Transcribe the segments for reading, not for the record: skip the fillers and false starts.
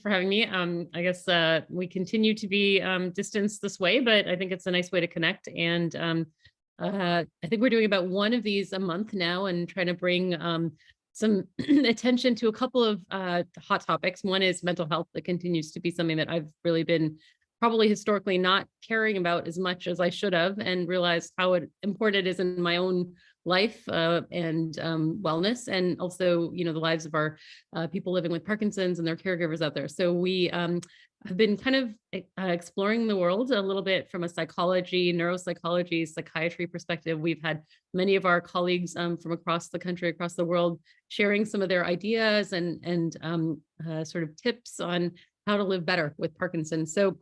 you for having me. I guess we continue to be distanced this way, but I think it's a nice way to connect. And I think we're doing about one of these a month now and trying to bring some attention to a couple of hot topics. One is mental health. That continues to be something that I've really been probably historically not caring about as much as I should have, and realized how important it is in my own life and wellness, and also, the lives of our people living with Parkinson's and their caregivers out there. So we have been kind of exploring the world a little bit from a psychology, neuropsychology, psychiatry perspective. We've had many of our colleagues from across the country, across the world, sharing some of their ideas and sort of tips on how to live better with Parkinson's. So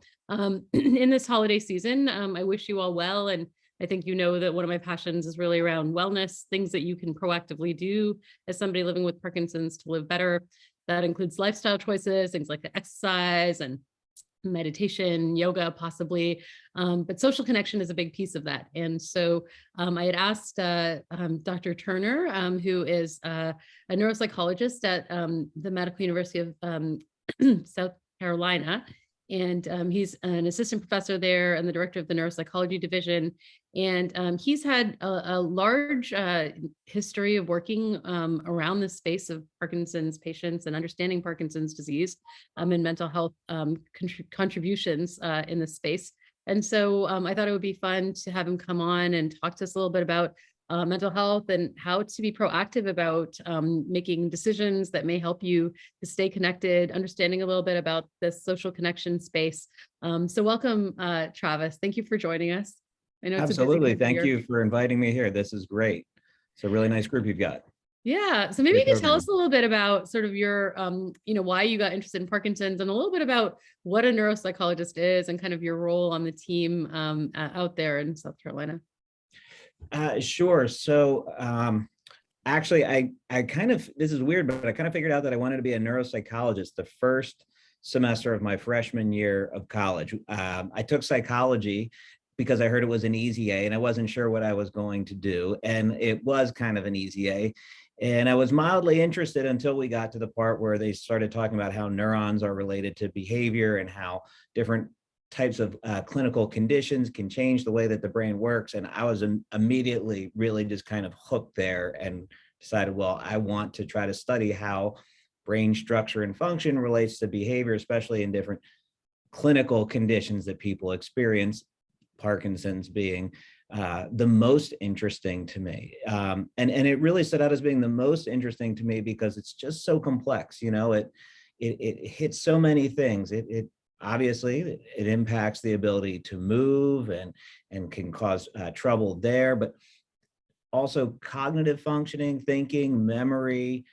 in this holiday season, I wish you all well. And I think that one of my passions is really around wellness, things that you can proactively do as somebody living with Parkinson's to live better. That includes lifestyle choices, things like the exercise and meditation, yoga, possibly. But social connection is a big piece of that. And so I had asked Dr. Turner, who is a neuropsychologist at the Medical University of South Carolina. And he's an assistant professor there and the director of the neuropsychology division. And he's had a large history of working around the space of Parkinson's patients and understanding Parkinson's disease and mental health contributions in this space. And so I thought it would be fun to have him come on and talk to us a little bit about mental health and how to be proactive about making decisions that may help you to stay connected, understanding a little bit about this social connection space. So welcome, Travis. Thank you for joining us. I know it's absolutely. Thank you for inviting me here. This is great. It's a really nice group you've got. Yeah. So maybe you can tell us a little bit about sort of your, why you got interested in Parkinson's, and a little bit about what a neuropsychologist is and kind of your role on the team out there in South Carolina. Sure. So actually, I kind of, this is weird, but I kind of figured out that I wanted to be a neuropsychologist the first semester of my freshman year of college. I took psychology because I heard it was an easy A, and I wasn't sure what I was going to do. And it was kind of an easy A. And I was mildly interested until we got to the part where they started talking about how neurons are related to behavior and how different types of clinical conditions can change the way that the brain works. And I was immediately really just kind of hooked there and decided, well, I want to try to study how brain structure and function relates to behavior, especially in different clinical conditions that people experience, Parkinson's being the most interesting to me. And it really stood out as being the most interesting to me because it's just so complex. It hits so many things. Obviously, it impacts the ability to move and can cause trouble there, but also cognitive functioning, thinking, memory,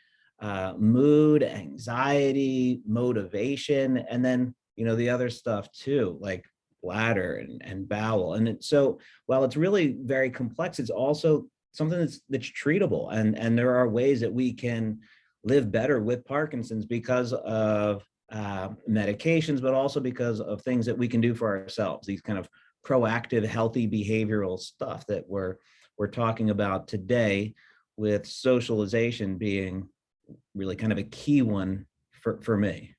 mood, anxiety, motivation, and then, the other stuff too, like bladder and bowel. And so while it's really very complex, it's also something that's treatable. And there are ways that we can live better with Parkinson's because of medications, but also because of things that we can do for ourselves, these kind of proactive, healthy behavioral stuff that we're talking about today, with socialization being really kind of a key one for me.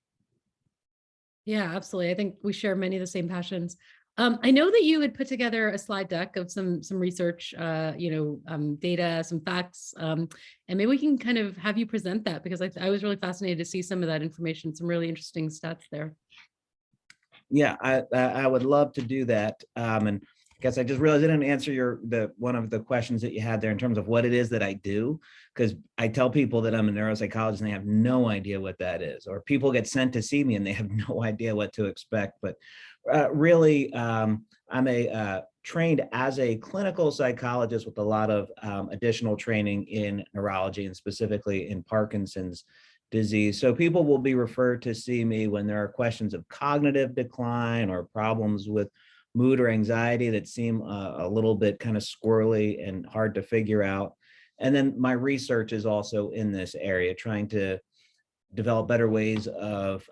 Yeah, absolutely. I think we share many of the same passions. I know that you had put together a slide deck of some research, data, some facts, and maybe we can kind of have you present that, because I was really fascinated to see some of that information, some really interesting stats there. Yeah, I would love to do that. And I guess I just realized I didn't answer one of the questions that you had there in terms of what it is that I do, because I tell people that I'm a neuropsychologist and they have no idea what that is, or people get sent to see me and they have no idea what to expect. But really, I'm trained as a clinical psychologist with a lot of additional training in neurology and specifically in Parkinson's disease. So people will be referred to see me when there are questions of cognitive decline or problems with mood or anxiety that seem a little bit kind of squirrely and hard to figure out. And then my research is also in this area, trying to develop better ways of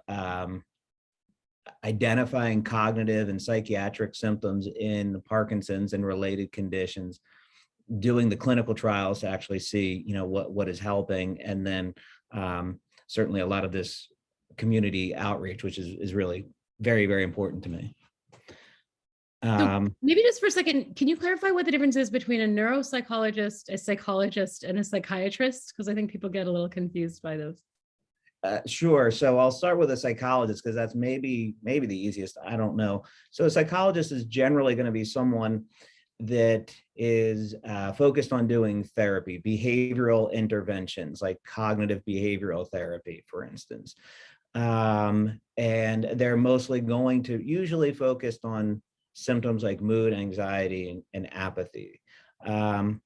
identifying cognitive and psychiatric symptoms in Parkinson's and related conditions, doing the clinical trials to actually see, what is helping. And then certainly a lot of this community outreach, which is really very, very important to me. So maybe just for a second, can you clarify what the difference is between a neuropsychologist, a psychologist, and a psychiatrist? Because I think people get a little confused by those. Sure. So I'll start with a psychologist because that's maybe the easiest. I don't know. So a psychologist is generally going to be someone that is focused on doing therapy, behavioral interventions like cognitive behavioral therapy, for instance. And they're mostly going to usually focused on symptoms like mood, anxiety, and apathy. Of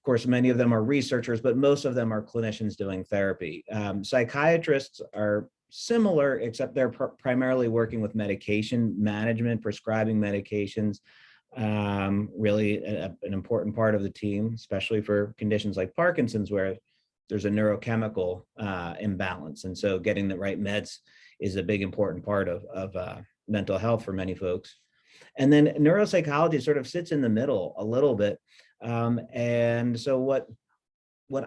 course, many of them are researchers, but most of them are clinicians doing therapy. Psychiatrists are similar, except they're primarily working with medication management, prescribing medications. Really an important part of the team, especially for conditions like Parkinson's, where there's a neurochemical imbalance. And so getting the right meds is a big important part of mental health for many folks. And then neuropsychology sort of sits in the middle a little bit. And so what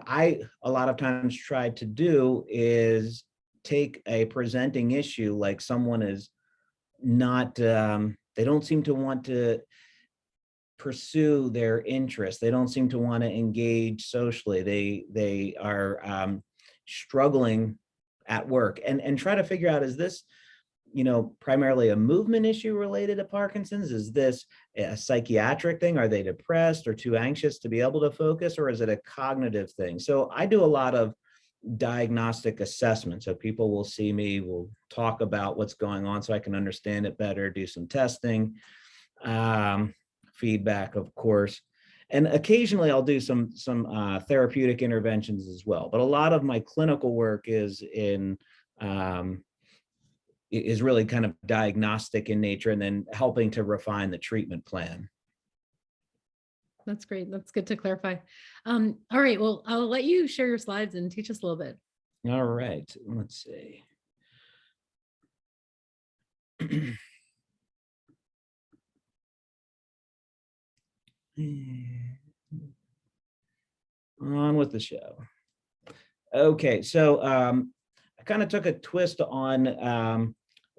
I a lot of times try to do is take a presenting issue like someone is not, they don't seem to want to pursue their interests. They don't seem to want to engage socially. They are struggling at work and try to figure out, is this, primarily a movement issue related to Parkinson's? Is this a psychiatric thing? Are they depressed or too anxious to be able to focus? Or is it a cognitive thing? So I do a lot of diagnostic assessment. So people will see me, we'll talk about what's going on so I can understand it better, do some testing, feedback, of course. And occasionally I'll do some therapeutic interventions as well. But a lot of my clinical work is really kind of diagnostic in nature and then helping to refine the treatment plan. That's great. That's good to clarify. All right. Well, I'll let you share your slides and teach us a little bit. All right. Let's see. On with the show. Okay. So I kind of took a twist on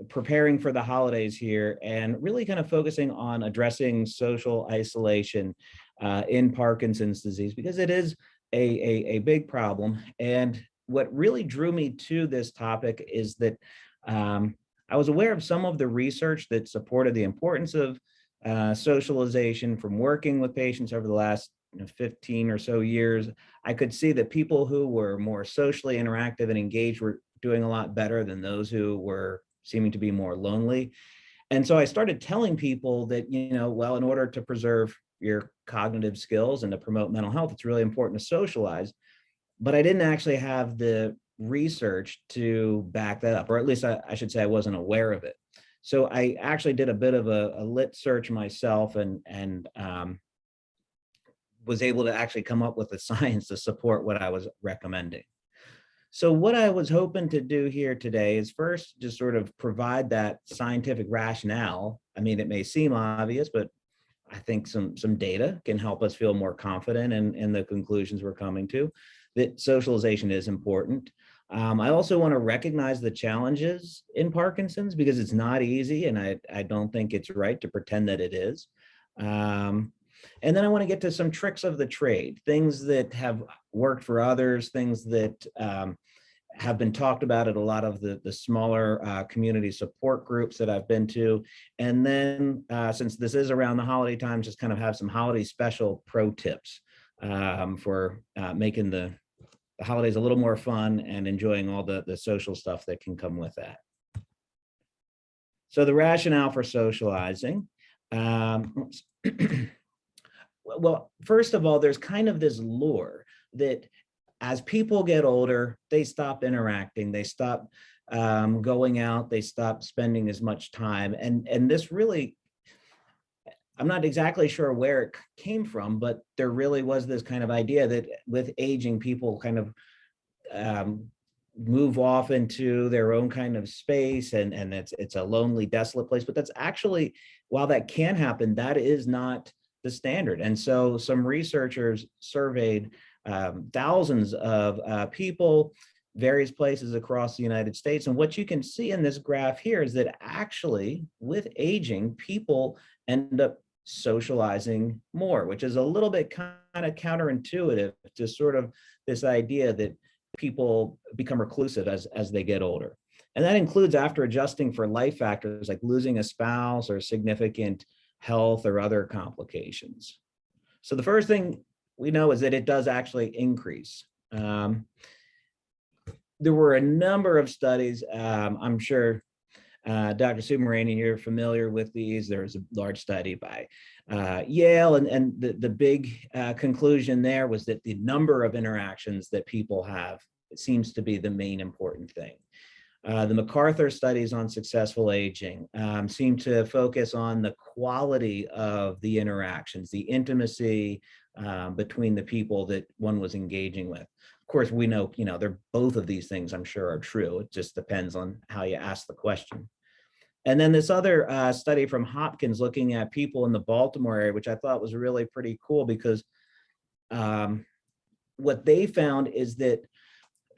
preparing for the holidays here and really kind of focusing on addressing social isolation in Parkinson's disease, because it is a big problem. And what really drew me to this topic is that I was aware of some of the research that supported the importance of socialization from working with patients over the last 15 or so years. I could see that people who were more socially interactive and engaged were doing a lot better than those who were seeming to be more lonely. And so I started telling people that, well, in order to preserve your cognitive skills and to promote mental health, it's really important to socialize. But I didn't actually have the research to back that up, or at least I should say I wasn't aware of it. So I actually did a bit of a lit search myself and was able to actually come up with the science to support what I was recommending. So what I was hoping to do here today is first just sort of provide that scientific rationale. I mean, it may seem obvious, but I think some data can help us feel more confident in the conclusions we're coming to, that socialization is important. I also want to recognize the challenges in Parkinson's, because it's not easy, and I don't think it's right to pretend that it is. And then I want to get to some tricks of the trade, things that have worked for others, things that have been talked about at a lot of the smaller community support groups that I've been to. And then since this is around the holiday time, just kind of have some holiday special pro tips for making the holidays a little more fun and enjoying all the social stuff that can come with that. So the rationale for socializing. Well, first of all, there's kind of this lure that as people get older, they stop interacting, they stop going out, they stop spending as much time. And this really, I'm not exactly sure where it came from, but there really was this kind of idea that with aging, people kind of move off into their own kind of space, and it's a lonely, desolate place. But that's actually, while that can happen, that is not the standard. And so some researchers surveyed thousands of people various places across the United States. And what you can see in this graph here is that actually with aging, people end up socializing more, which is a little bit kind of counterintuitive to sort of this idea that people become reclusive as they get older. And that includes after adjusting for life factors like losing a spouse or significant health or other complications. So the first thing we know is that it does actually increase. There were a number of studies. I'm sure Dr. Subramanian, you're familiar with these. There was a large study by Yale, and the big conclusion there was that the number of interactions that people have seems to be the main important thing. The MacArthur studies on successful aging seem to focus on the quality of the interactions, the intimacy between the people that one was engaging with. Of course, we know, they're both of these things, I'm sure, are true. It just depends on how you ask the question. And then this other study from Hopkins looking at people in the Baltimore area, which I thought was really pretty cool because what they found is that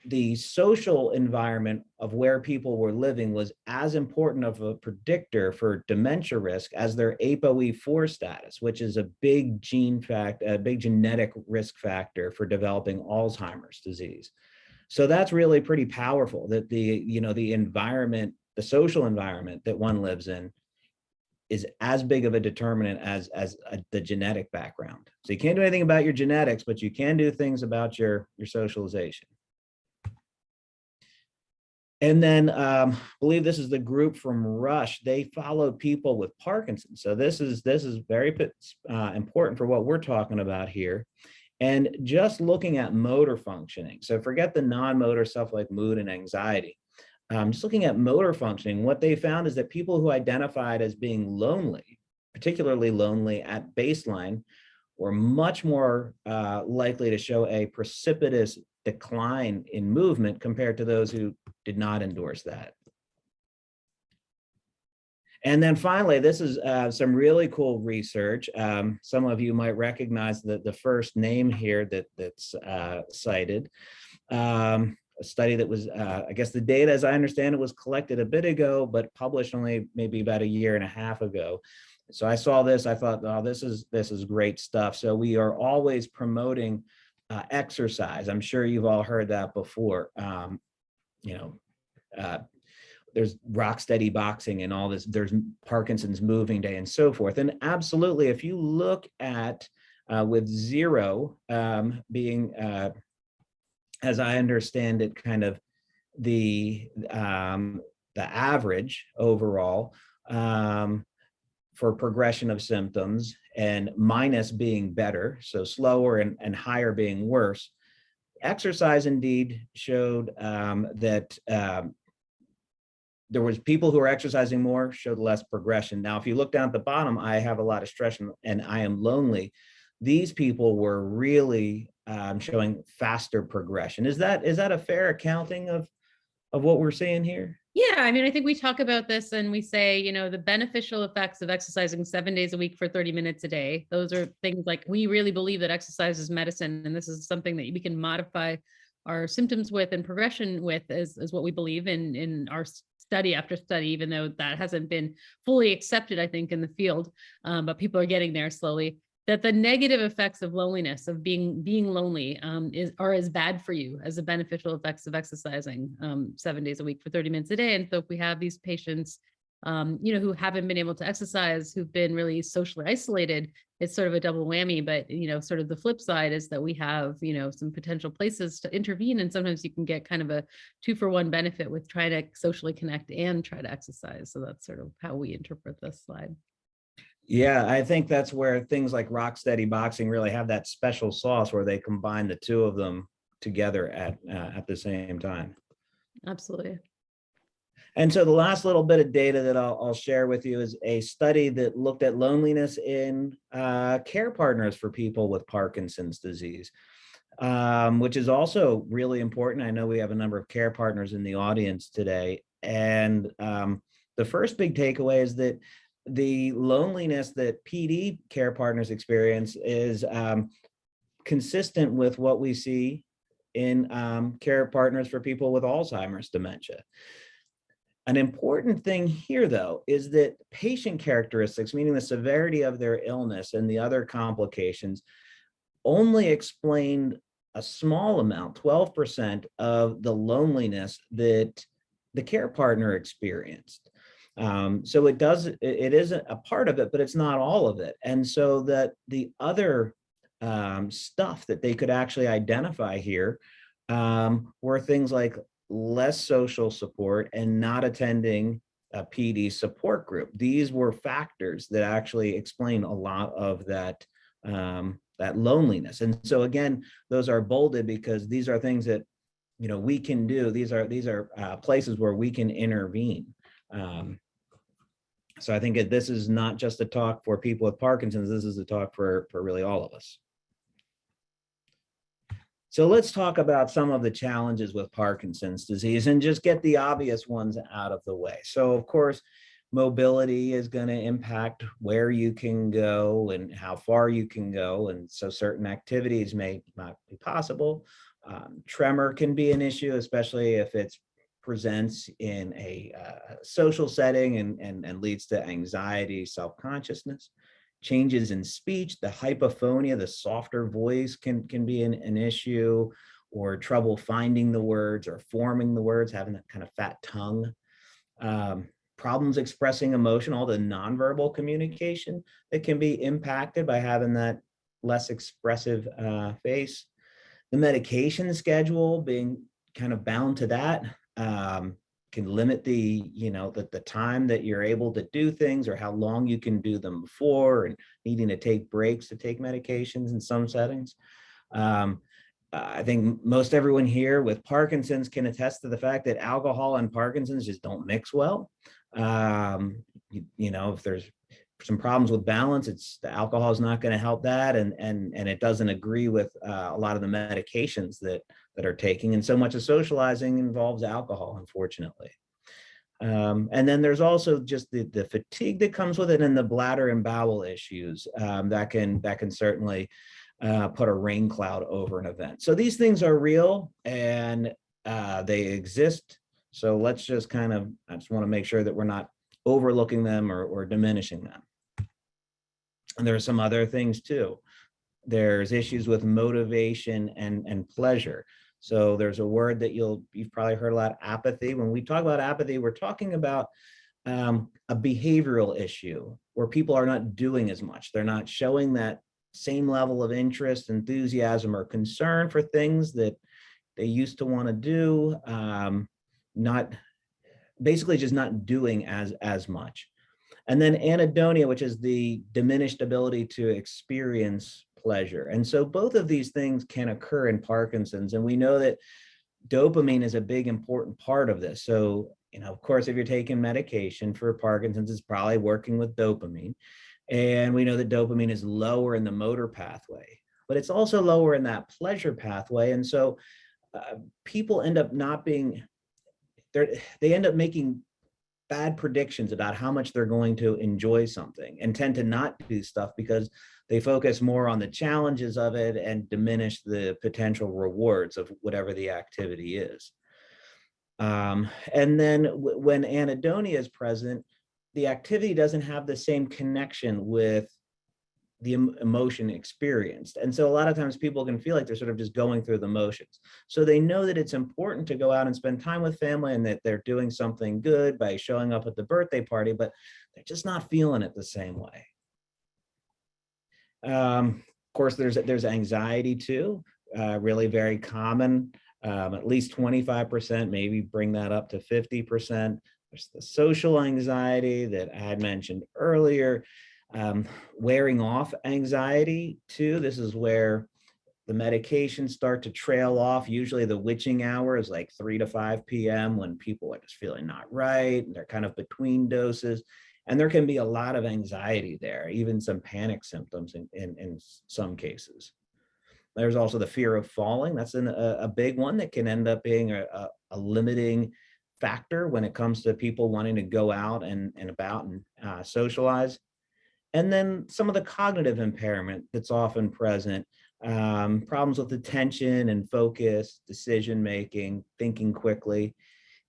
the social environment of where people were living was as important of a predictor for dementia risk as their ApoE4 status, which is a big a big genetic risk factor for developing Alzheimer's disease. So that's really pretty powerful that the environment, the social environment that one lives in is as big of a determinant as the genetic background. So you can't do anything about your genetics, but you can do things about your socialization. And then I believe this is the group from Rush. They followed people with Parkinson's. So this is very important for what we're talking about here. And just looking at motor functioning. So forget the non-motor stuff like mood and anxiety. Just looking at motor functioning, what they found is that people who identified as being lonely, particularly lonely at baseline, were much more likely to show a precipitous decline in movement compared to those who did not endorse that. And then finally, this is some really cool research. Some of you might recognize the first name here that's cited. A study that was, I guess the data, as I understand it, was collected a bit ago, but published only maybe about a year and a half ago. So I saw this, I thought, oh, this is great stuff. So we are always promoting exercise. I'm sure you've all heard that before. There's rock steady boxing and all this, there's Parkinson's moving day and so forth. And absolutely, if you look at with 0 being, as I understand it, kind of the average overall for progression of symptoms, and minus being better, so slower, and higher being worse. Exercise indeed showed that there was people who were exercising more, showed less progression. Now, if you look down at the bottom, I have a lot of stress and I am lonely. These people were really showing faster progression. Is that a fair accounting of what we're seeing here? Yeah, I mean, I think we talk about this and we say, the beneficial effects of exercising 7 days a week for 30 minutes a day. Those are things like we really believe that exercise is medicine, and this is something that we can modify our symptoms with and progression with, is what we believe in our study after study, even though that hasn't been fully accepted, I think, in the field, but people are getting there slowly. That the negative effects of loneliness, of being lonely, are as bad for you as the beneficial effects of exercising 7 days a week for 30 minutes a day. And so if we have these patients, who haven't been able to exercise, who've been really socially isolated, it's sort of a double whammy. But, sort of the flip side is that we have, some potential places to intervene. And sometimes you can get kind of a 2-for-1 benefit with trying to socially connect and try to exercise. So that's sort of how we interpret this slide. Yeah, I think that's where things like rock steady boxing really have that special sauce where they combine the two of them together at the same time. Absolutely. And so the last little bit of data that I'll share with you is a study that looked at loneliness in care partners for people with Parkinson's disease, which is also really important. I know we have a number of care partners in the audience today. And the first big takeaway is that the loneliness that PD care partners experience is consistent with what we see in care partners for people with Alzheimer's dementia. An important thing here, though, is that patient characteristics, meaning the severity of their illness and the other complications, only explained a small amount, 12%, of the loneliness that the care partner experienced. So it is a part of it, but it's not all of it. And so that the other stuff that they could actually identify here were things like less social support and not attending a PD support group. These were factors that actually explain a lot of that that loneliness. And so again, those are bolded because these are things that we can do. These are places where we can intervene. So I think this is not just a talk for people with Parkinson's. This is a talk for really all of us. So let's talk about some of the challenges with Parkinson's disease and just get the obvious ones out of the way. So of course, mobility is going to impact where you can go and how far you can go. And so certain activities may not be possible. Tremor can be an issue, especially if it presents in a social setting and leads to anxiety, self-consciousness. Changes in speech, the hypophonia, the softer voice can be an issue, or trouble finding the words or forming the words, having that kind of fat tongue. Problems expressing emotion, all the nonverbal communication that can be impacted by having that less expressive face. The medication schedule, being kind of bound to that, can limit the time that you're able to do things, or how long you can do them before, and needing to take breaks to take medications in some settings. I think most everyone here with Parkinson's can attest to the fact that alcohol and Parkinson's just don't mix well. If there's some problems with balance, the alcohol is not going to help that, and it doesn't agree with a lot of the medications that are taking. And so much of socializing involves alcohol, unfortunately. And then there's also just the fatigue that comes with it, and the bladder and bowel issues that can certainly put a rain cloud over an event. So these things are real, and they exist. So let's just I just want to make sure that we're not overlooking them or diminishing them. And there are some other things too. There's issues with motivation and pleasure. So there's a word that you've probably heard a lot, apathy. When we talk about apathy, we're talking about a behavioral issue where people are not doing as much. They're not showing that same level of interest, enthusiasm, or concern for things that they used to want to do. Basically just not doing as much. And then anhedonia, which is the diminished ability to experience pleasure. And so both of these things can occur in Parkinson's. And we know that dopamine is a big important part of this. So, of course, if you're taking medication for Parkinson's, it's probably working with dopamine. And we know that dopamine is lower in the motor pathway, but it's also lower in that pleasure pathway. And so people end up they end up making bad predictions about how much they're going to enjoy something, and tend to not do stuff because they focus more on the challenges of it and diminish the potential rewards of whatever the activity is. And then when anhedonia is present, the activity doesn't have the same connection with the emotion experienced. And so a lot of times people can feel like they're sort of just going through the motions. So they know that it's important to go out and spend time with family, and that they're doing something good by showing up at the birthday party, but they're just not feeling it the same way. Of course, there's anxiety too, really very common, at least 25%, maybe bring that up to 50%. There's the social anxiety that I had mentioned earlier. Wearing off anxiety too. This is where the medications start to trail off. Usually the witching hour is like 3 to 5 p.m. when people are just feeling not right, and they're kind of between doses. And there can be a lot of anxiety there, even some panic symptoms in some cases. There's also the fear of falling. That's a big one that can end up being a limiting factor when it comes to people wanting to go out and about and socialize. And then some of the cognitive impairment that's often present, Problems with attention and focus, decision making, thinking quickly,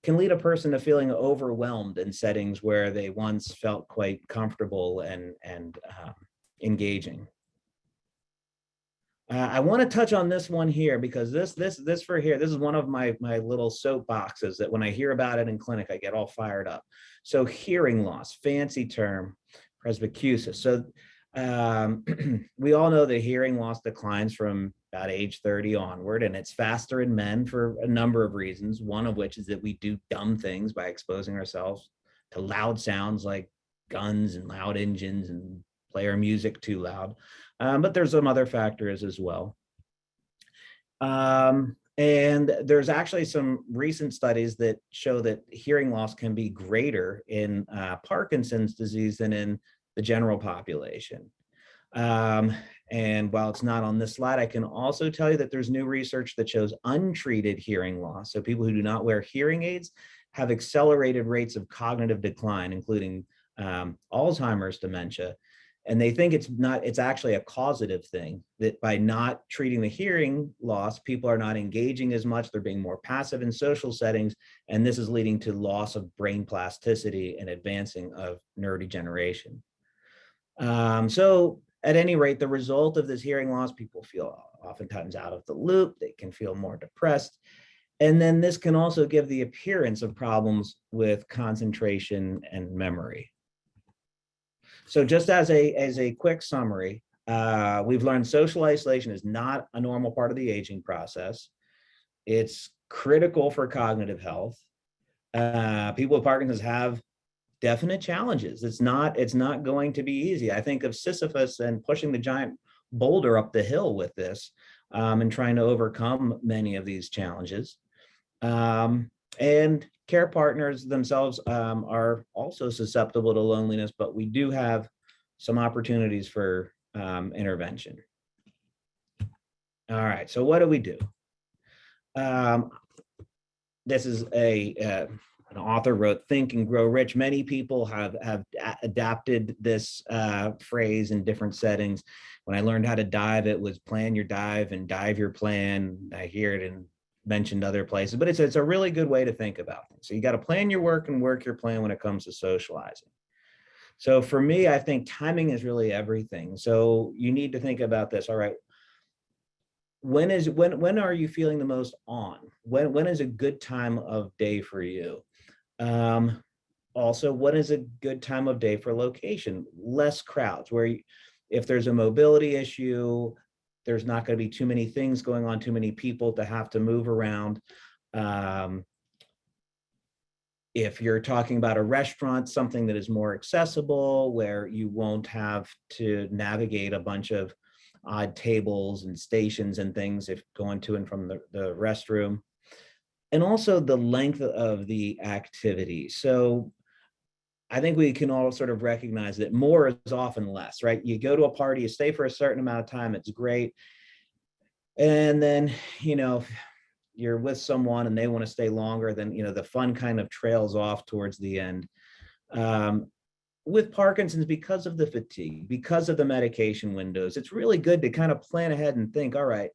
can lead a person to feeling overwhelmed in settings where they once felt quite comfortable and engaging. I want to touch on this one here because this for here, this is one of my little soapboxes that when I hear about it in clinic, I get all fired up. So hearing loss, fancy term, presbycusis. So we all know that hearing loss declines from about age 30 onward, and it's faster in men for a number of reasons. One of which is that we do dumb things by exposing ourselves to loud sounds like guns and loud engines and play our music too loud. But there's some other factors as well. And there's actually some recent studies that show that hearing loss can be greater in Parkinson's disease than in the general population. And while it's not on this slide, I can also tell you that there's new research that shows untreated hearing loss, so people who do not wear hearing aids, have accelerated rates of cognitive decline, including Alzheimer's dementia. And they think it's actually a causative thing, that by not treating the hearing loss, people are not engaging as much, they're being more passive in social settings, and this is leading to loss of brain plasticity and advancing of neurodegeneration. So at any rate, the result of this hearing loss, people feel oftentimes out of the loop, they can feel more depressed. And then this can also give the appearance of problems with concentration and memory. So just as a quick summary, we've learned social isolation is not a normal part of the aging process. It's critical for cognitive health. People with Parkinson's have definite challenges. It's not going to be easy. I think of Sisyphus and pushing the giant boulder up the hill with this, and trying to overcome many of these challenges. And care partners themselves are also susceptible to loneliness, but we do have some opportunities for intervention. All right, so what do we do? This is an author wrote, "Think and Grow Rich." Many people have adapted this phrase in different settings. When I learned how to dive, it was plan your dive and dive your plan. I hear it in mentioned other places, but it's a really good way to think about things. So you got to plan your work and work your plan when it comes to socializing. So for me, I think timing is really everything. So you need to think about this. All right, when are you feeling the most on? When is a good time of day for you? Also, what is a good time of day for location? Less crowds, where if there's a mobility issue, there's not going to be too many things going on, too many people to have to move around. If you're talking about a restaurant, something that is more accessible, where you won't have to navigate a bunch of odd tables and stations and things if going to and from the restroom. And also the length of the activity. So I think we can all sort of recognize that more is often less, right? You go to a party, you stay for a certain amount of time, it's great. And then, if you're with someone and they want to stay longer, then, the fun kind of trails off towards the end. With Parkinson's, because of the fatigue, because of the medication windows, it's really good to kind of plan ahead and think, all right,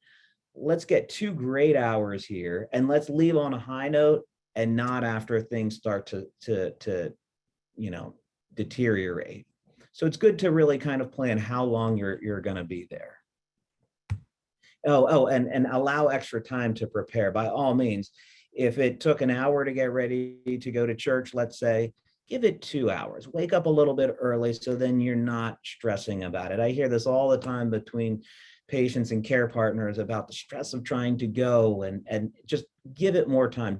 let's get 2 great hours here and let's leave on a high note and not after things start to deteriorate. So it's good to really kind of plan how long you're going to be there. And allow extra time to prepare. By all means, if it took an hour to get ready to go to church, let's say, give it 2 hours. Wake up a little bit early so then you're not stressing about it. I hear this all the time between patients and care partners about the stress of trying to go, and just give it more time.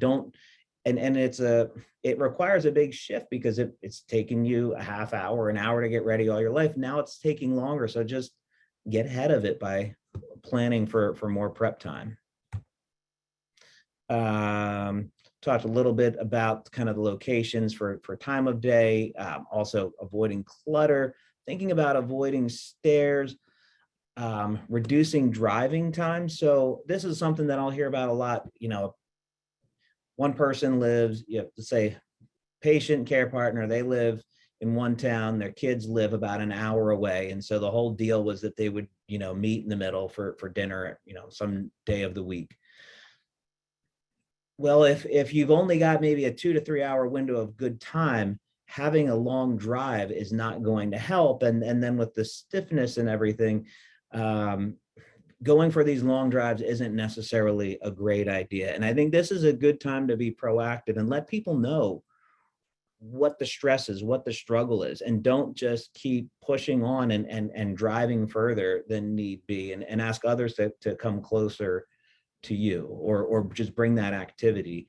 It requires a big shift because it's taking you a half hour, an hour to get ready all your life. Now it's taking longer. So just get ahead of it by planning for more prep time. Talked a little bit about kind of the locations for time of day, also avoiding clutter, thinking about avoiding stairs, reducing driving time. So this is something that I'll hear about a lot. One person lives, say patient care partner, they live in one town, their kids live about an hour away. And so the whole deal was that they would, meet in the middle for dinner, some day of the week. Well, if you've only got maybe a 2 to 3 hour window of good time, having a long drive is not going to help. And then with the stiffness and everything, going for these long drives isn't necessarily a great idea. And I think this is a good time to be proactive and let people know what the stress is, what the struggle is, and don't just keep pushing on and driving further than need be, and ask others to come closer to you, or just bring that activity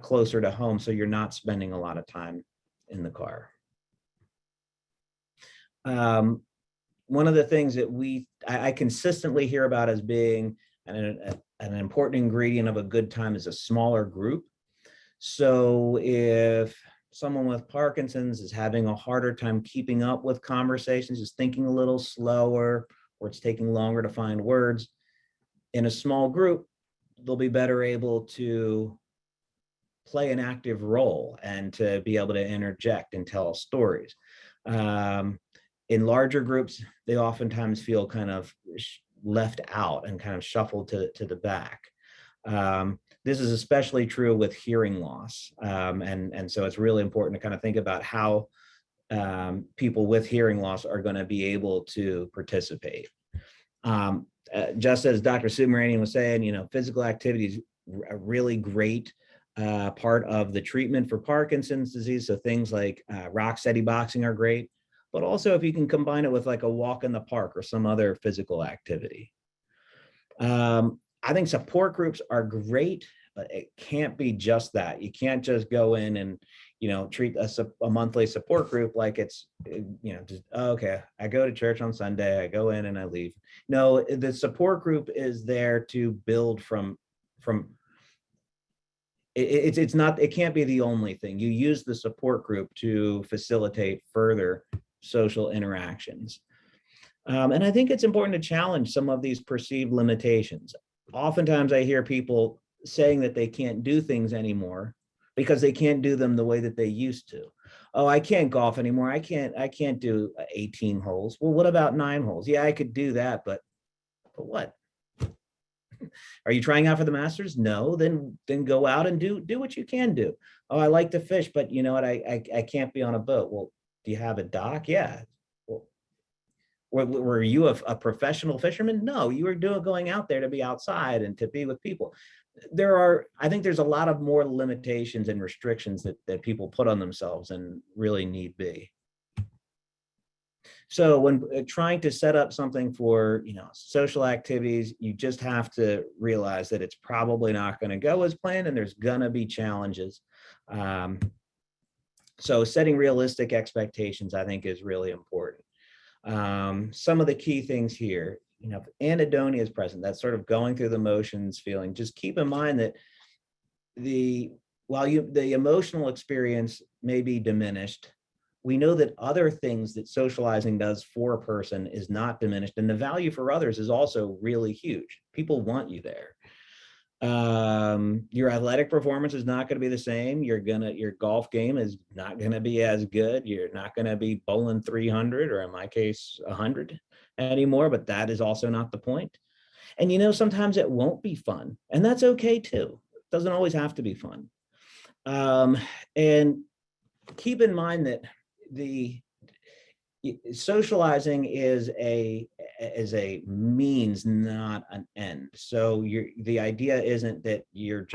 closer to home so you're not spending a lot of time in the car. One of the things that I consistently hear about as being an important ingredient of a good time is a smaller group. So if someone with Parkinson's is having a harder time keeping up with conversations, is thinking a little slower, or it's taking longer to find words, in a small group, they'll be better able to play an active role and to be able to interject and tell stories. In larger groups, they oftentimes feel kind of left out and kind of shuffled to the back. This is especially true with hearing loss. And so it's really important to kind of think about how people with hearing loss are going to be able to participate. Just as Dr. Subramanian was saying, physical activity is a really great part of the treatment for Parkinson's disease. So things like rock steady boxing are great, but also if you can combine it with like a walk in the park or some other physical activity. I think support groups are great, but it can't be just that. You can't just go in and, treat a monthly support group like it's, just, okay, I go to church on Sunday, I go in and I leave. No, the support group is there to build from it's not, it can't be the only thing. You use the support group to facilitate further social interactions. And I think it's important to challenge some of these perceived limitations. Oftentimes I hear people saying that they can't do things anymore because they can't do them the way that they used to. Oh, I can't golf anymore. I can't do 18 holes. Well, what about 9 holes? Yeah, I could do that, but what? Are you trying out for the Masters? No, then go out and do what you can do. Oh, I like to fish, but you know what? I can't be on a boat. Well, do you have a dock? Yeah. Well, were you a professional fisherman? No, you were going out there to be outside and to be with people. I think there's a lot of more limitations and restrictions that people put on themselves and really need be. So when trying to set up something for, social activities, you just have to realize that it's probably not going to go as planned and there's going to be challenges. So setting realistic expectations, I think, is really important. Some of the key things here, if anhedonia is present, that's sort of going through the motions feeling, just keep in mind that the emotional experience may be diminished, we know that other things that socializing does for a person is not diminished, and the value for others is also really huge. People want you there. Your athletic performance is not going to be the same. Your golf game is not going to be as good. You're not going to be bowling 300, or in my case 100 anymore, but that is also not the point. And sometimes it won't be fun, and that's okay too. It doesn't always have to be fun. And keep in mind that the socializing is a means, not an end. So the idea isn't that you're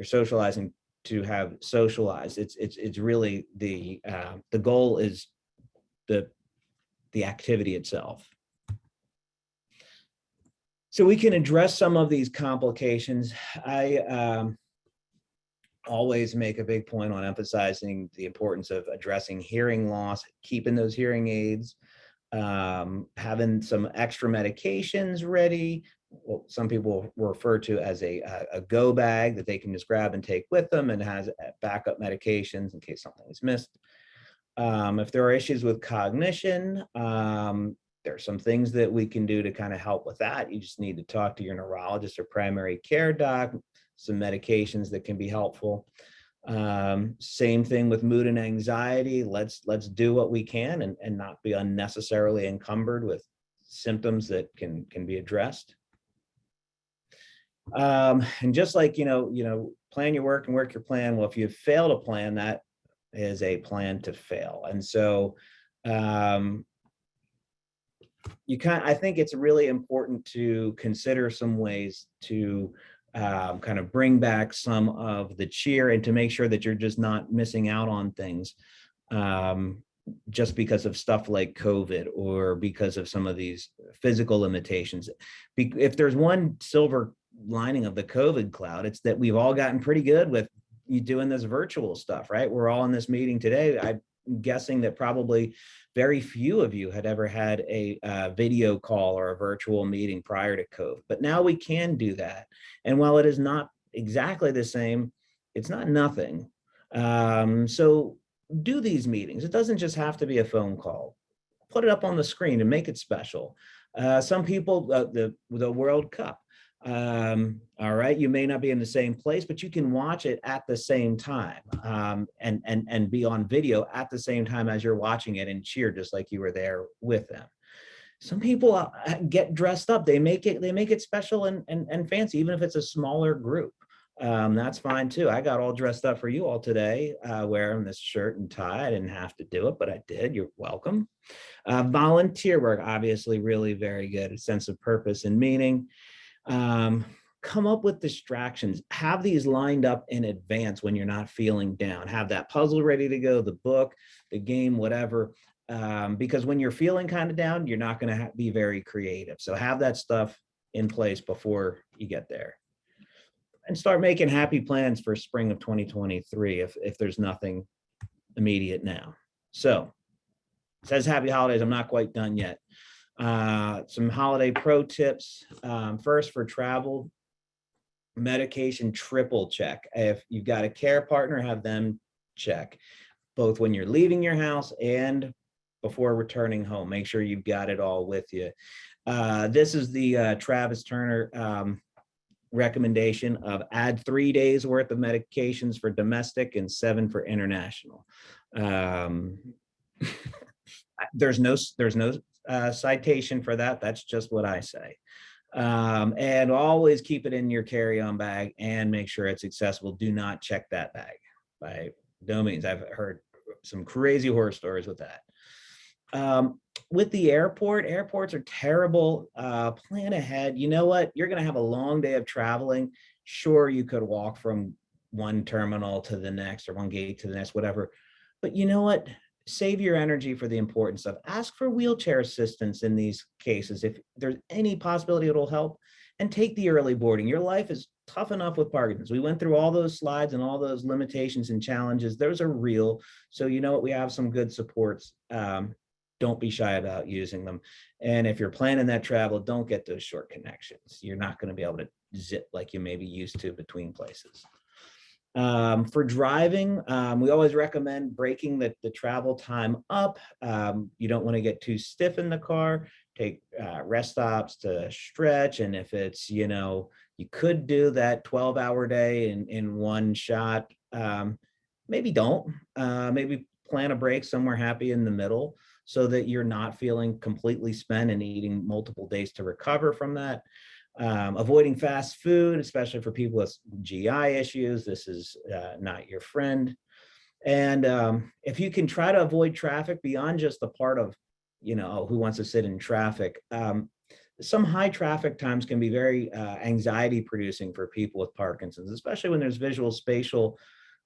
socializing to have socialized. It's really the goal is the activity itself. So we can address some of these complications. I always make a big point on emphasizing the importance of addressing hearing loss, keeping those hearing aids, having some extra medications ready. What some people refer to as a go bag that they can just grab and take with them, and has backup medications in case something is missed. If there are issues with cognition, there are some things that we can do to kind of help with that. You just need to talk to your neurologist or primary care doc, some medications that can be helpful. Same thing with mood and anxiety. Let's do what we can and not be unnecessarily encumbered with symptoms that can be addressed. And just like, plan your work and work your plan. Well, if you fail to plan, that is a plan to fail. And so I think it's really important to consider some ways to kind of bring back some of the cheer and to make sure that you're just not missing out on things just because of stuff like COVID or because of some of these physical limitations. If there's one silver lining of the COVID cloud, it's that we've all gotten pretty good with you doing this virtual stuff, right? We're all in this meeting today. I'm guessing that probably very few of you had ever had a video call or a virtual meeting prior to COVID, but now we can do that. And while it is not exactly the same, it's not nothing. So do these meetings. It doesn't just have to be a phone call. Put it up on the screen and make it special. Some people, the World Cup, all right, you may not be in the same place, but you can watch it at the same time and be on video at the same time as you're watching it and cheer just like you were there with them. Some people get dressed up. They make it special and fancy, even if it's a smaller group. That's fine too. I got all dressed up for you all today, wearing this shirt and tie. I didn't have to do it, but I did. You're welcome. Volunteer work, obviously really very good. A sense of purpose and meaning. Come up with distractions. Have these lined up in advance when you're not feeling down. Have that puzzle ready to go, the book, the game, whatever. Because when you're feeling kind of down, you're not going to be very creative. So have that stuff in place before you get there. And start making happy plans for spring of 2023 if there's nothing immediate now. So it says happy holidays. I'm not quite done yet. Some holiday pro tips. First, for travel, medication triple check. If you've got a care partner, have them check both when you're leaving your house and before returning home. Make sure you've got it all with you. This is the Travis Turner recommendation of add 3 days worth of medications for domestic and 7 for international. There's no citation for that. That's just what I say. And always keep it in your carry-on bag and make sure it's accessible. Do not check that bag. By no means. I've heard some crazy horror stories with that. With the airports are terrible. Plan ahead. You know what? You're going to have a long day of traveling. Sure, you could walk from one terminal to the next or one gate to the next, whatever. But you know what? Save your energy for the important stuff. Ask for wheelchair assistance in these cases. If there's any possibility it'll help, and take the early boarding. Your life is tough enough with Parkinson's. We went through all those slides and all those limitations and challenges. Those are real. So you know what? We have some good supports. Don't be shy about using them. And if you're planning that travel, don't get those short connections. You're not going to be able to zip like you may be used to between places. For driving, we always recommend breaking the travel time up. You don't want to get too stiff in the car. Take rest stops to stretch. And if it's, you could do that 12-hour day in one shot, maybe don't. Maybe plan a break somewhere happy in the middle so that you're not feeling completely spent and needing multiple days to recover from that. Avoiding fast food, especially for people with GI issues. This is not your friend. And if you can try to avoid traffic beyond just the part of, who wants to sit in traffic, some high traffic times can be very anxiety producing for people with Parkinson's, especially when there's visual spatial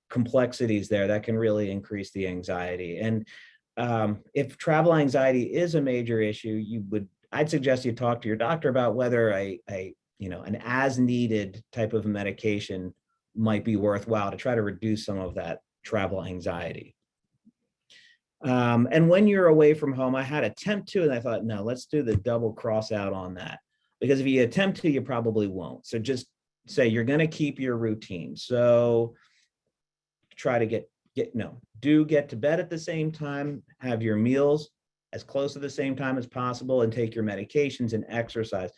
complexities there that can really increase the anxiety. And if travel anxiety is a major issue, I'd suggest you talk to your doctor about whether an as needed type of medication might be worthwhile to try to reduce some of that travel anxiety. And when you're away from home, I had attempt to, and I thought, no, let's do the double cross out on that. Because if you attempt to, you probably won't. So just say you're going to keep your routine. So try to get to bed at the same time, have your meals as close to the same time as possible, and take your medications and exercise.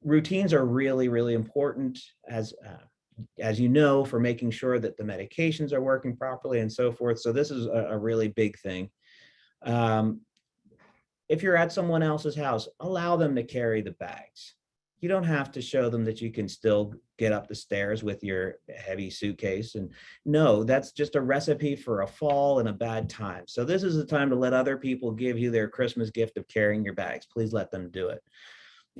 Routines are really, really important. As as you know, for making sure that the medications are working properly and so forth. So this is a really big thing. Um, if you're at someone else's house, allow them to carry the bags. You don't have to show them that you can still get up the stairs with your heavy suitcase. And no, that's just a recipe for a fall and a bad time. So this is the time to let other people give you their Christmas gift of carrying your bags. Please let them do it.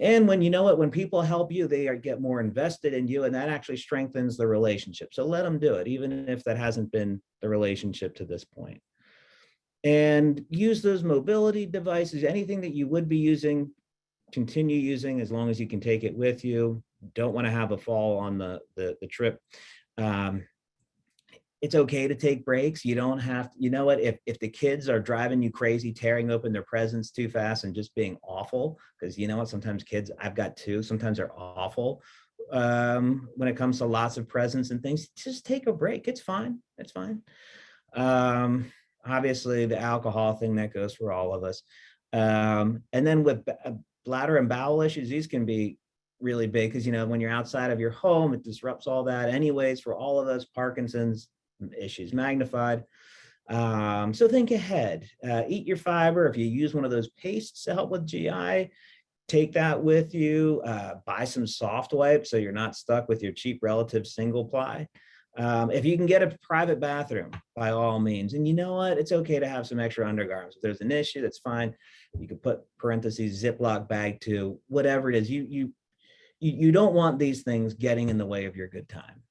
And when you know it, when people help you, they get more invested in you, and that actually strengthens the relationship. So let them do it, even if that hasn't been the relationship to this point. And use those mobility devices, anything that you would be using, continue using as long as you can take it with you. Don't want to have a fall on the trip. It's okay to take breaks. You don't have to, you know what, if the kids are driving you crazy, tearing open their presents too fast and just being awful, because you know what, sometimes kids, I've got two, sometimes they're awful. When it comes to lots of presents and things, just take a break. It's fine. It's fine. Obviously the alcohol thing, that goes for all of us. And then with bladder and bowel issues, these can be really big because, you know, when you're outside of your home, it disrupts all that anyways. For all of us, Parkinson's issues magnified. So think ahead, eat your fiber. If you use one of those pastes to help with GI, take that with you. Buy some soft wipes so you're not stuck with your cheap relative single ply. If you can get a private bathroom, by all means. And you know what? It's okay to have some extra undergarments. If there's an issue, that's fine. You could put parentheses, Ziploc bag too, whatever it is. You don't want these things getting in the way of your good time.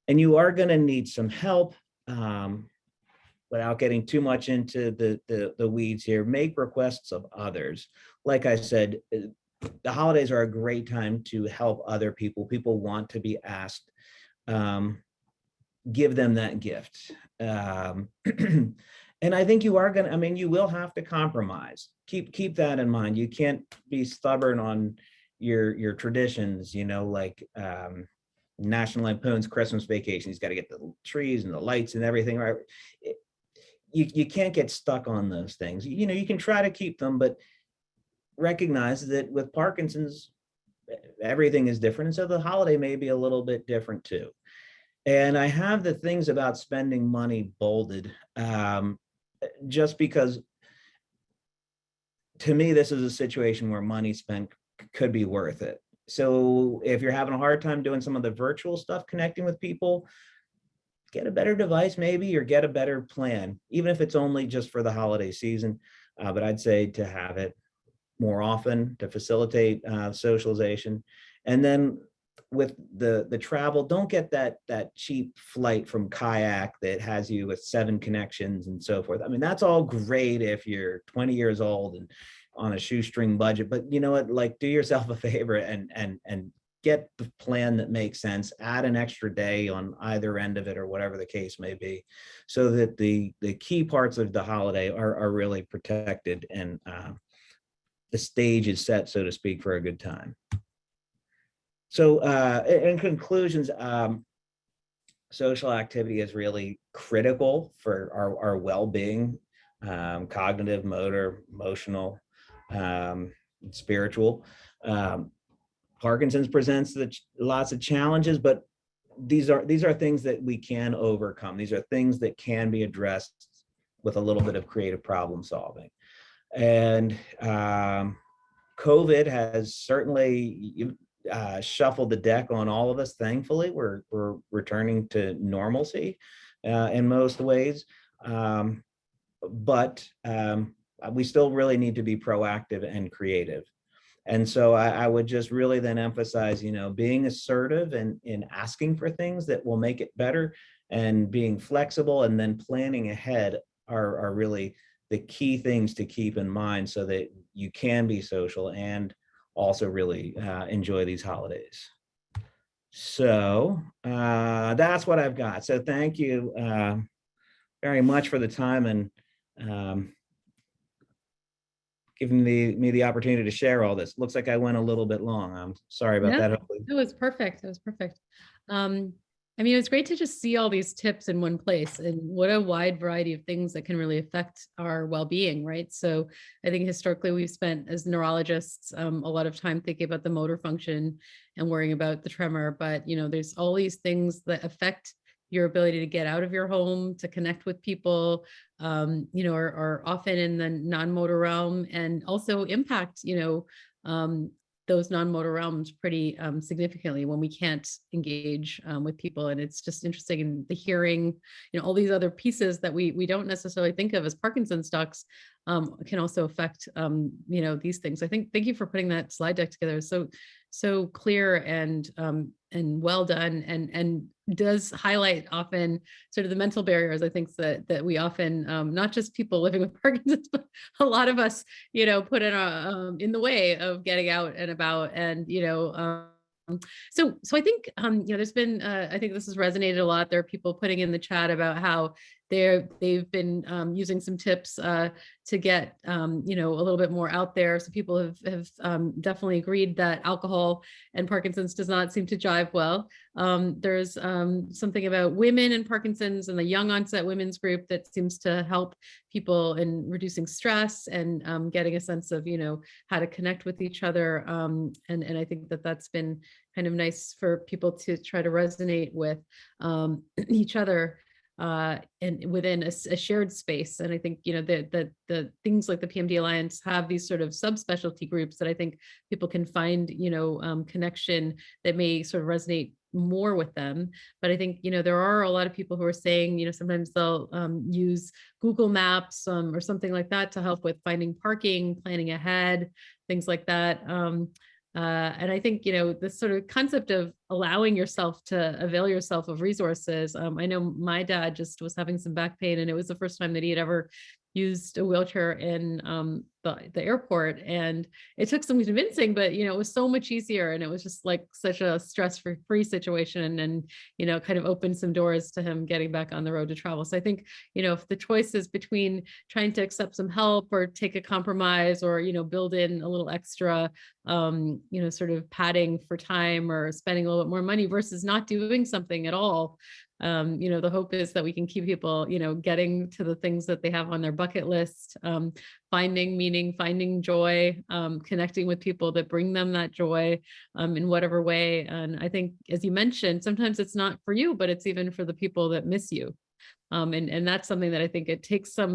And you are going to need some help. Without getting too much into the weeds here, make requests of others. Like I said, the holidays are a great time to help other people. People want to be asked. Give them that gift. And I think you are gonna, I mean, you will have to compromise. Keep that in mind. You can't be stubborn on your traditions, you know, like National Lampoon's Christmas Vacation. He's got to get the trees and the lights and everything, right? You can't get stuck on those things. You know, you can try to keep them, but recognize that with Parkinson's, everything is different. And so the holiday may be a little bit different too. And I have the things about spending money bolded, just because to me, this is a situation where money spent could be worth it. So if you're having a hard time doing some of the virtual stuff, connecting with people, get a better device maybe, or get a better plan, even if it's only just for the holiday season. But I'd say to have it more often to facilitate socialization. And then with the travel, don't get that cheap flight from Kayak that has you with 7 connections and so forth. I mean, that's all great if you're 20 years old and on a shoestring budget, but you know what, like, do yourself a favor and get the plan that makes sense. Add an extra day on either end of it, or whatever the case may be, so that the key parts of the holiday are really protected, and the stage is set, so to speak, for a good time. So in conclusions, social activity is really critical for our well-being, cognitive, motor, emotional, spiritual. Parkinson's presents lots of challenges, but these are things that we can overcome. These are things that can be addressed with a little bit of creative problem solving. And COVID has certainly shuffled the deck on all of us. Thankfully, we're returning to normalcy in most ways, but we still really need to be proactive and creative. And so I would just really then emphasize, you know, being assertive and in asking for things that will make it better, and being flexible, and then planning ahead are really the key things to keep in mind, so that you can be social and also really enjoy these holidays. So that's what I've got. So thank you very much for the time, and giving me the opportunity to share all this. Looks like I went a little bit long. I'm sorry about that. Hopefully. It was perfect. It was perfect. I mean, it's great to just see all these tips in one place, and what a wide variety of things that can really affect our well-being, right? So I think historically we've spent as neurologists a lot of time thinking about the motor function and worrying about the tremor, but there's all these things that affect your ability to get out of your home, to connect with people, are often in the non-motor realm, and also impact, um, those non-motor realms pretty significantly when we can't engage with people. And it's just interesting in the hearing, all these other pieces that we don't necessarily think of as Parkinson's docs can also affect, these things. I think, thank you for putting that slide deck together. It's so clear and well done, and does highlight often sort of the mental barriers, I think, that we often, not just people living with Parkinson's, but a lot of us, put in the way of getting out and about. And so I think there's been I think this has resonated a lot. There are people putting in the chat about how they've been using some tips to get a little bit more out there. So people have definitely agreed that alcohol and Parkinson's does not seem to jive well. There's something about women and Parkinson's and the young onset women's group that seems to help people in reducing stress and getting a sense of how to connect with each other. And I think that that's been kind of nice for people to try to resonate with each other and within a shared space. And I think, the things like the PMD Alliance have these sort of subspecialty groups that I think people can find, connection that may sort of resonate more with them. But I think, there are a lot of people who are saying, sometimes they'll use Google Maps or something like that to help with finding parking, planning ahead, things like that. And I think, this sort of concept of allowing yourself to avail yourself of resources. I know my dad just was having some back pain, and it was the first time that he had ever used a wheelchair in the airport, and it took some convincing, but it was so much easier, and it was just like such a stress-free situation, and kind of opened some doors to him getting back on the road to travel. So I think if the choice is between trying to accept some help or take a compromise, or build in a little extra sort of padding for time, or spending a little bit more money versus not doing something at all, the hope is that we can keep people, getting to the things that they have on their bucket list, finding meaning, finding joy, connecting with people that bring them that joy in whatever way. And I think, as you mentioned, sometimes it's not for you, but it's even for the people that miss you. And that's something that I think it takes a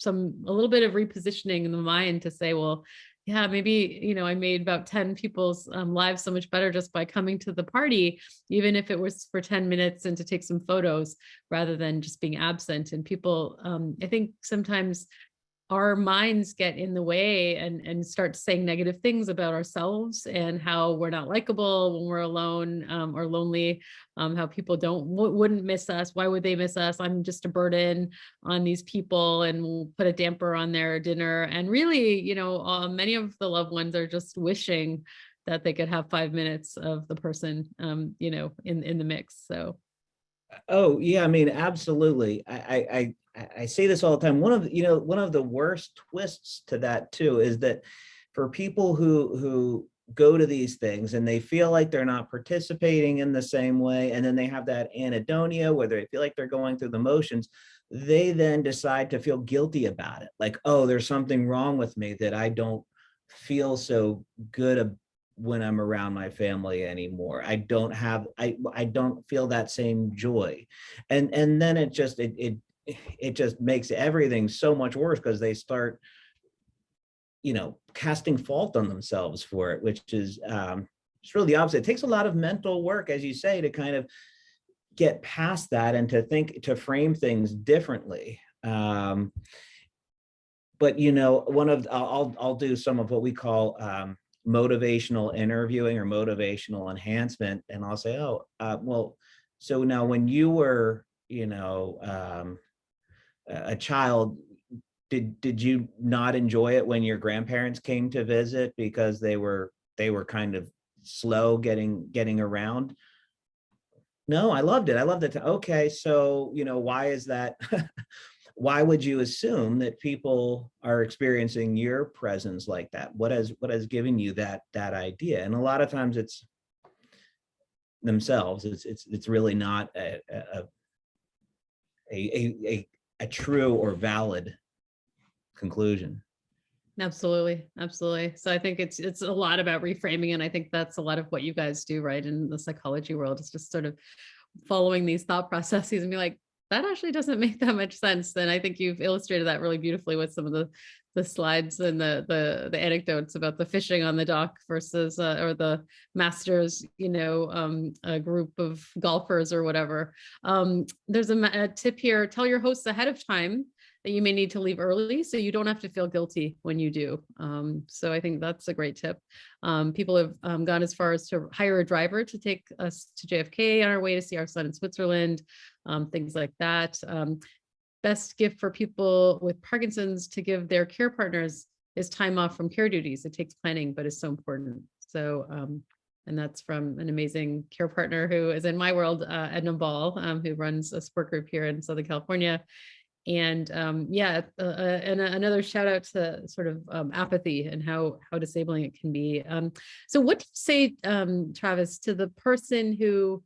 little bit of repositioning in the mind to say, well, yeah, maybe, I made about 10 people's lives so much better just by coming to the party, even if it was for 10 minutes and to take some photos rather than just being absent. And people, I think sometimes our minds get in the way and start saying negative things about ourselves and how we're not likable when we're alone or lonely, how people wouldn't miss us. Why would they miss us? I'm just a burden on these people, and we'll put a damper on their dinner. And really, many of the loved ones are just wishing that they could have 5 minutes of the person, in the mix. So. Oh yeah, I mean, absolutely. I say this all the time. One of the worst twists to that too is that for people who go to these things and they feel like they're not participating in the same way, and then they have that anhedonia where they feel like they're going through the motions, they then decide to feel guilty about it. Like, oh, there's something wrong with me that I don't feel so good when I'm around my family anymore. I don't feel that same joy. And then it just makes everything so much worse, because they start, casting fault on themselves for it, which is it's really the opposite. It takes a lot of mental work, as you say, to kind of get past that and to frame things differently. But I'll do some of what we call motivational interviewing or motivational enhancement, and I'll say, oh, well, so now when you were, a child, did you not enjoy it when your grandparents came to visit because they were kind of slow getting around? No, I loved it. I loved it. Okay, so why is that? Why would you assume that people are experiencing your presence like that? What has given you that idea? And a lot of times themselves. It's really not a true or valid conclusion. Absolutely. Absolutely. So I think it's a lot about reframing. And I think that's a lot of what you guys do, right? In the psychology world, is just sort of following these thought processes and be like, that actually doesn't make that much sense. And I think you've illustrated that really beautifully with some of the slides and the anecdotes about the fishing on the dock versus or the masters, a group of golfers or whatever. There's a tip here: tell your hosts ahead of time that you may need to leave early so you don't have to feel guilty when you do. So I think that's a great tip. People have gone as far as to hire a driver to take us to JFK on our way to see our son in Switzerland, things like that. Best gift for people with Parkinson's to give their care partners is time off from care duties. It takes planning, but is so important. So, and that's from an amazing care partner who is in my world, Edna Ball, who runs a support group here in Southern California. And and another shout out to sort of apathy and how disabling it can be. So what do you say, Travis, to the person who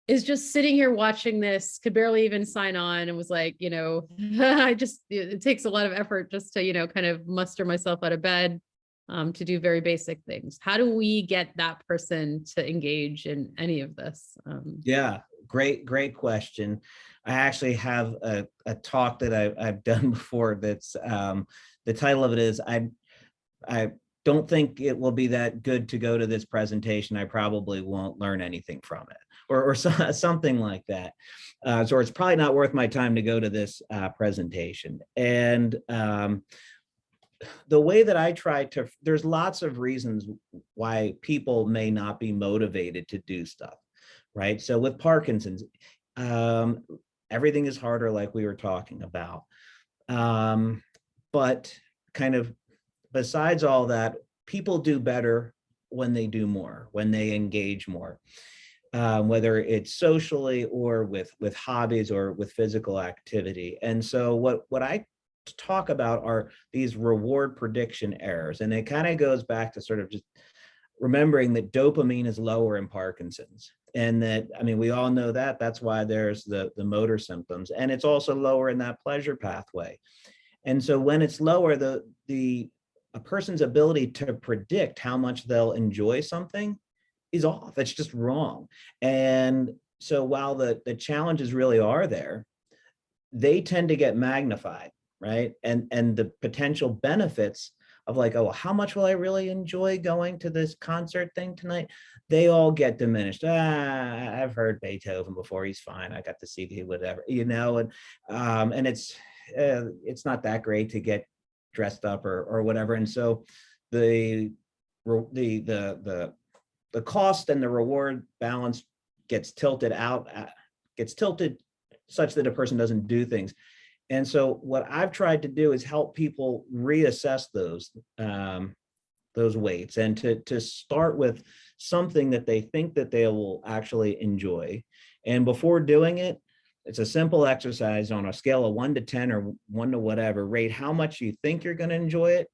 is just sitting here watching this, could barely even sign on, and was like, it takes a lot of effort just to, kind of muster myself out of bed to do very basic things. How do we get that person to engage in any of this? Yeah, great question. I actually have a talk that I've done before that's the title of it is I don't think it will be that good to go to this presentation. I probably won't learn anything from it, or something like that. So it's probably not worth my time to go to this presentation. And the way that I try to, there's lots of reasons why people may not be motivated to do stuff, right? So with Parkinson's, everything is harder, like we were talking about. But kind of besides all that, people do better when they do more, when they engage more, whether it's socially or with hobbies or with physical activity. And so what I talk about are these reward prediction errors. And it kind of goes back to sort of just remembering that dopamine is lower in Parkinson's. And that, I mean, we all know that. That's why there's the motor symptoms. And it's also lower in that pleasure pathway. And so when it's lower, a person's ability to predict how much they'll enjoy something is off. It's just wrong. And so while the challenges really are there, they tend to get magnified, right? And the potential benefits of like, oh, how much will I really enjoy going to this concert thing tonight? They all get diminished. I've heard Beethoven before. He's fine. I got to see whatever, and it's not that great to get dressed up or whatever. And so the cost and the reward balance gets tilted such that a person doesn't do things. And so what I've tried to do is help people reassess those weights, and to start with something that they think that they will actually enjoy. And before doing it, it's a simple exercise on a scale of 1 to 10 or 1 to whatever, rate how much you think you're going to enjoy it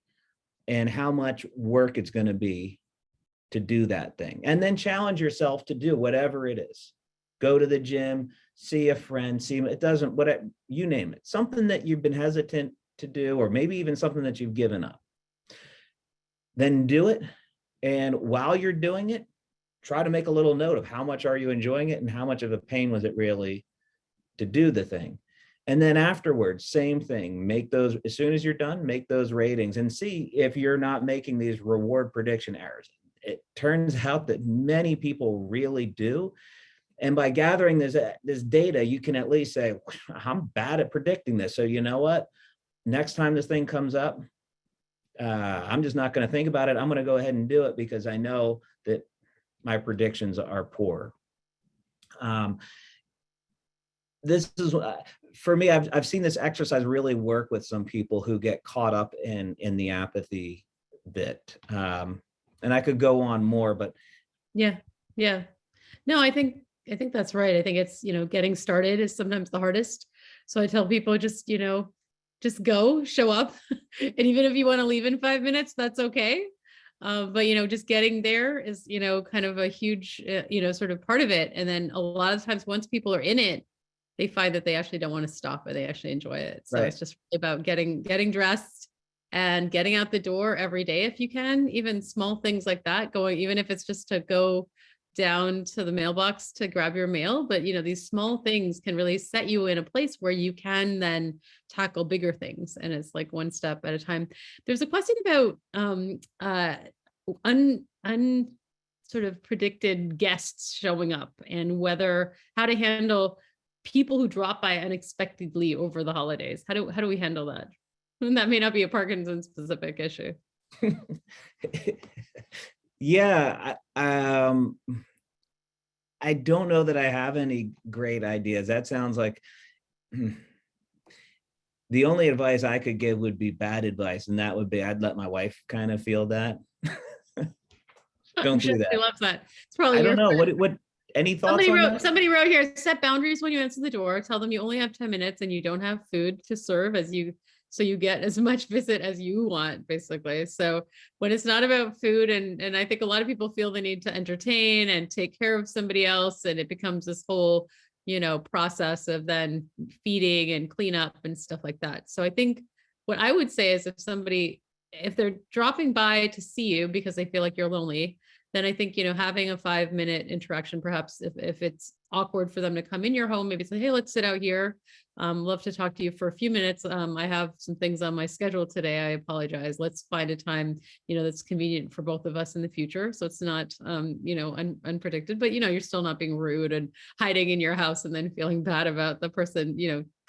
and how much work it's going to be to do that thing. And then challenge yourself to do whatever it is. Go to the gym, see a friend, you name it, something that you've been hesitant to do, or maybe even something that you've given up. Then do it. And while you're doing it, try to make a little note of how much are you enjoying it and how much of a pain was it really to do the thing. And then afterwards, same thing, make those, as soon as you're done, make those ratings and see if you're not making these reward prediction errors. It turns out that many people really do. And by gathering this data, you can at least say, I'm bad at predicting this. So you know what? Next time this thing comes up, I'm just not going to think about it. I'm going to go ahead and do it because I know that my predictions are poor. This is, for me, I've seen this exercise really work with some people who get caught up in the apathy bit. And I could go on more, but. Yeah. No, I think that's right. I think it's, getting started is sometimes the hardest. So I tell people just go, show up. And even if you want to leave in 5 minutes, that's okay. But, just getting there is, kind of a huge, sort of part of it. And then a lot of times once people are in it, they find that they actually don't want to stop, or they actually enjoy it. So Right. it's just about getting dressed and getting out the door every day if you can. Even small things like that, going, even if it's just to go down to the mailbox to grab your mail. But these small things can really set you in a place where you can then tackle bigger things. And it's like one step at a time. There's a question about un sort of predicted guests showing up, and how to handle people who drop by unexpectedly over the holidays. How do we handle that? And that may not be a Parkinson's specific issue. Yeah, I don't know that I have any great ideas. That sounds like the only advice I could give would be bad advice, and that would be I'd let my wife kind of feel that. Don't do She that. loves that. It's probably I your don't know. What any thoughts on that? Somebody wrote here, set boundaries when you answer the door. Tell them you only have 10 minutes and you don't have food to serve so you get as much visit as you want, basically. So when it's not about food, and I think a lot of people feel the need to entertain and take care of somebody else, and it becomes this whole, process of then feeding and cleanup and stuff like that. So I think what I would say is if they're dropping by to see you because they feel like you're lonely, then I think, having a 5-minute interaction, perhaps if it's awkward for them to come in your home, maybe say, hey, let's sit out here. Love to talk to you for a few minutes. I have some things on my schedule today. I apologize. Let's find a time, that's convenient for both of us in the future. So it's not, unpredicted, but, you're still not being rude and hiding in your house and then feeling bad about the person,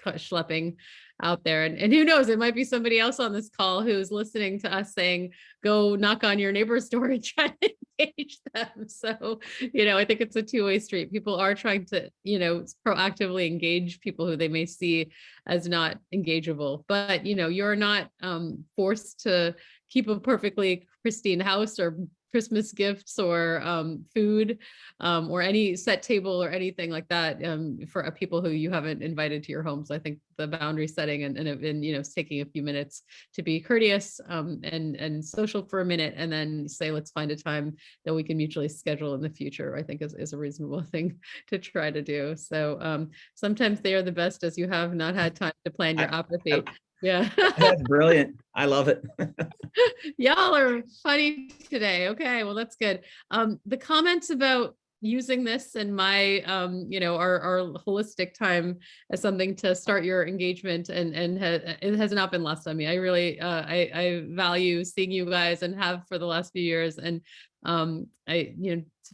schlepping out there. And who knows, it might be somebody else on this call who's listening to us saying, go knock on your neighbor's door and try to engage them. So, I think it's a two-way street. People are trying to, proactively engage people who they may see as not engageable, but, you're not forced to keep a perfectly pristine house or Christmas gifts or food or any set table or anything like that for people who you haven't invited to your home. So I think the boundary setting and taking a few minutes to be courteous and social for a minute, and then say, let's find a time that we can mutually schedule in the future, I think is a reasonable thing to try to do. So sometimes they are the best as you have not had time to plan your apathy. Yeah. That's brilliant. I love it. Y'all are funny today. Okay, well, that's good. The comments about using this and my, our holistic time as something to start your engagement it has not been lost on me. I really, I value seeing you guys and have for the last few years. And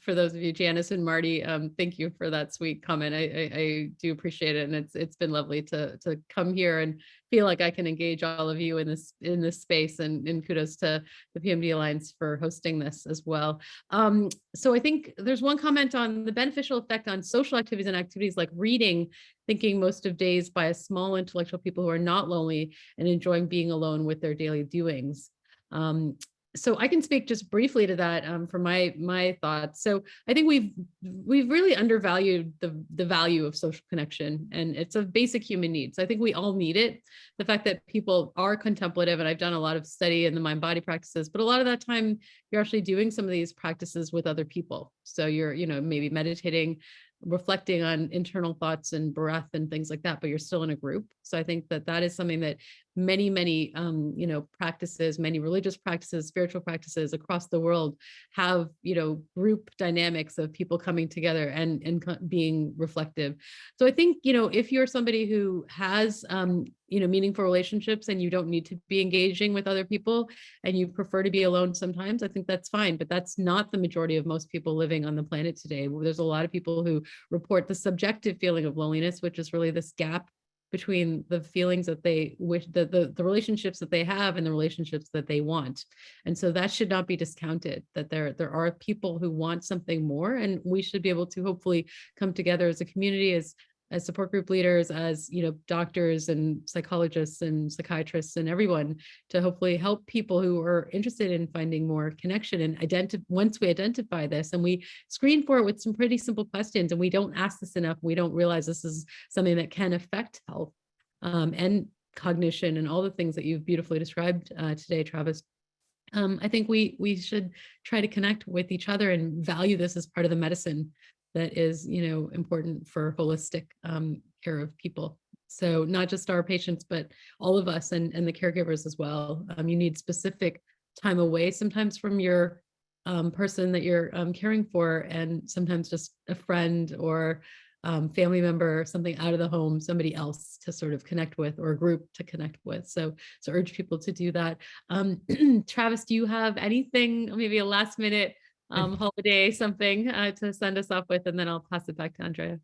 for those of you, Janice and Marty, thank you for that sweet comment. I do appreciate it. And it's been lovely to come here and feel like I can engage all of you in this space, and kudos to the PMD Alliance for hosting this as well. So I think there's one comment on the beneficial effect on social activities and activities like reading, thinking most of days by a small intellectual people who are not lonely and enjoying being alone with their daily doings. So I can speak just briefly to that for my thoughts. So I think we've really undervalued the value of social connection, and it's a basic human need. So I think we all need it. The fact that people are contemplative, and I've done a lot of study in the mind body practices, but a lot of that time you're actually doing some of these practices with other people. So you're maybe meditating, reflecting on internal thoughts and breath and things like that, but you're still in a group. So I think that is something that many practices, many religious practices, spiritual practices across the world have, group dynamics of people coming together and being reflective. So I think, if you're somebody who has, meaningful relationships and you don't need to be engaging with other people and you prefer to be alone sometimes, I think that's fine. But that's not the majority of most people living on the planet today. There's a lot of people who report the subjective feeling of loneliness, which is really this gap between the feelings that they wish, the relationships that they have and the relationships that they want. And so that should not be discounted, that there are people who want something more, and we should be able to hopefully come together as a community, as support group leaders, as doctors and psychologists and psychiatrists and everyone, to hopefully help people who are interested in finding more connection. And once we identify this and we screen for it with some pretty simple questions, and we don't ask this enough, we don't realize this is something that can affect health and cognition and all the things that you've beautifully described today, Travis. I think we should try to connect with each other and value this as part of the medicine that is, important for holistic care of people. So not just our patients, but all of us and the caregivers as well. You need specific time away sometimes from your person that you're caring for, and sometimes just a friend or family member, something out of the home, somebody else to sort of connect with, or a group to connect with. So urge people to do that. Travis, do you have anything, maybe a last minute holiday, something to send us off with, and then I'll pass it back to Andrea.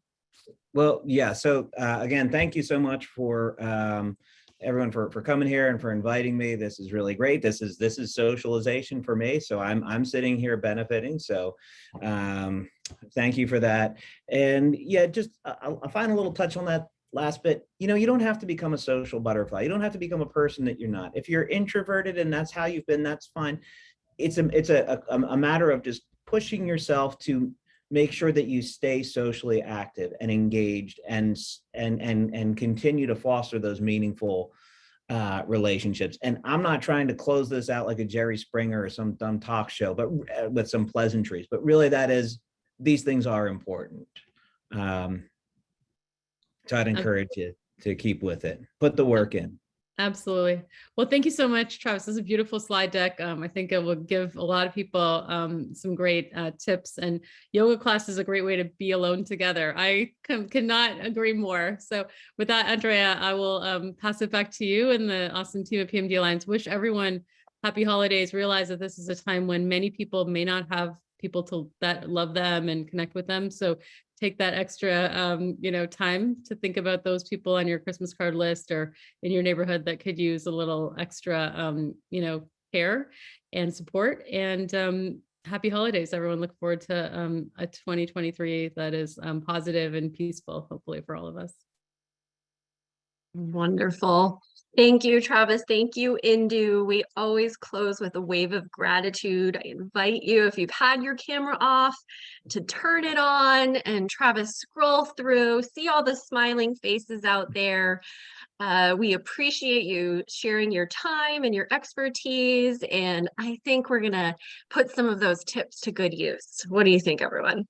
Well, yeah. So again, thank you so much for everyone for coming here and for inviting me. This is really great. This is socialization for me. So I'm sitting here benefiting. So thank you for that. And yeah, just I'll find a little touch on that last bit. You don't have to become a social butterfly. You don't have to become a person that you're not. If you're introverted and that's how you've been, that's fine. It's a matter of just pushing yourself to make sure that you stay socially active and engaged and continue to foster those meaningful relationships. And I'm not trying to close this out like a Jerry Springer or some dumb talk show, but with some pleasantries, but really these things are important. So I'd encourage you to keep with it, put the work in. Absolutely. Well, thank you so much, Travis. This is a beautiful slide deck. I think it will give a lot of people some great tips, and yoga class is a great way to be alone together. I cannot agree more. So with that, Andrea, I will pass it back to you and the awesome team at PMD Alliance. Wish everyone happy holidays. Realize that this is a time when many people may not have people that love them and connect with them. So take that extra, time to think about those people on your Christmas card list or in your neighborhood that could use a little extra, care and support. And happy holidays, everyone. Look forward to a 2023 that is positive and peaceful, hopefully, for all of us. Wonderful. Thank you, Travis. Thank you, Indu. We always close with a wave of gratitude. I invite you, if you've had your camera off, to turn it on, and Travis, scroll through, see all the smiling faces out there. We appreciate you sharing your time and your expertise, and I think we're gonna put some of those tips to good use. What do you think, everyone?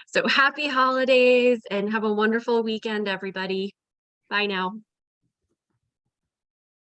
So happy holidays and have a wonderful weekend, everybody. Bye now.